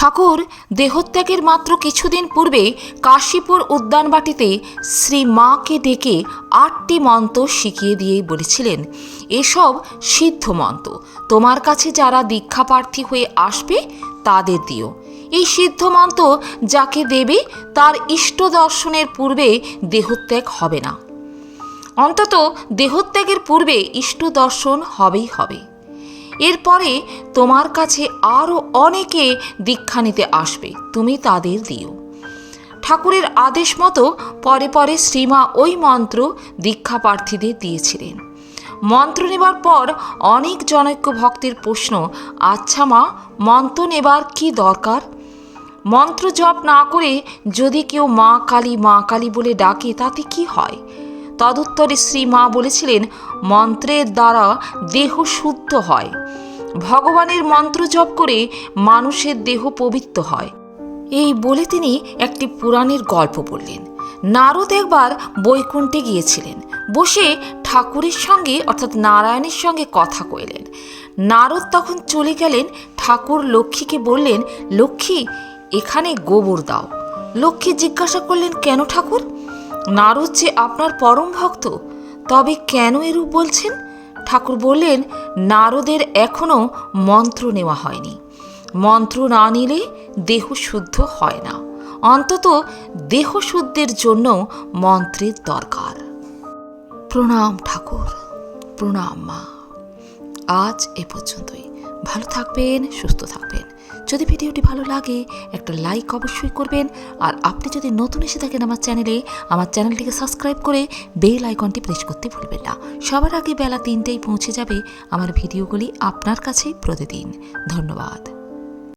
ঠাকুর দেহত্যাগের মাত্র কিছুদিন পূর্বে কাশীপুর উদ্যানবাটিতে শ্রী মাকে ডেকে 8টি মন্ত্র শিখিয়ে দিয়েই বলেছিলেন, এসব সিদ্ধ মন্ত্র তোমার কাছে যারা দীক্ষাপ্রার্থী হয়ে আসবে তাদের দিও। এই সিদ্ধ মন্ত্র যাকে দেবে তার ইষ্ট দর্শনের পূর্বে দেহত্যাগ হবে না। অন্তত দেহত্যাগের পূর্বে ইষ্ট দর্শন হবেই হবে। এরপরে তোমার কাছে আরও অনেকে দীক্ষা নিতে আসবে, তুমি তাদের দিও। ঠাকুরের আদেশ মতো পরে পরে শ্রীমা ওই মন্ত্র দীক্ষাপ্রার্থীদের দিয়েছিলেন। মন্ত্র নেবার পর অনেক জনৈক ভক্তের প্রশ্ন, আচ্ছা মা, মন্ত্র নেবার কি দরকার? মন্ত্র জপ না করে যদি কেউ মা কালী বলে ডাকে তাতে কি হয়? তদুত্তরে শ্রী মা বলেছিলেন, মন্ত্রের দ্বারা দেহ শুদ্ধ হয়। ভগবানের মন্ত্র জপ করে মানুষের দেহ পবিত্র হয়। এই বলে তিনি একটি পুরাণের গল্প বললেন। নারদ একবার বৈকুণ্ঠে গিয়েছিলেন, বসে ঠাকুরের সঙ্গে অর্থাৎ নারায়ণের সঙ্গে কথা কইলেন। নারদ তখন চলে গেলেন। ঠাকুর লক্ষ্মীকে বললেন, লক্ষ্মী, এখানে গোবর দাও। লক্ষ্মী জিজ্ঞাসা করলেন, কেন ঠাকুর? নারদ যে আপনার পরম ভক্ত, তবে কেন এরূপ বলছেন? ঠাকুর বললেন, নারদের এখনো মন্ত্র নেওয়া হয়নি। মন্ত্র না নিলে দেহ শুদ্ধ হয় না। অন্তত দেহ শুদ্ধের জন্য মন্ত্রের দরকার। প্রণাম ঠাকুর, প্রণাম মা। আজ এ পর্যন্তই। ভালো থাকবেন, সুস্থ থাকবেন। যদি ভিডিওটি ভালো লাগে একটা লাইক অবশ্যই করবেন। আর আপনি যদি নতুন এসে থাকেন আমার চ্যানেলটিকে সাবস্ক্রাইব করে বেল আইকনটি প্রেস করতে ভুলবেন না। সবার আগে বেলা 3টায় পৌঁছে যাবে আমার ভিডিওগুলি আপনার কাছে প্রতিদিন। ধন্যবাদ।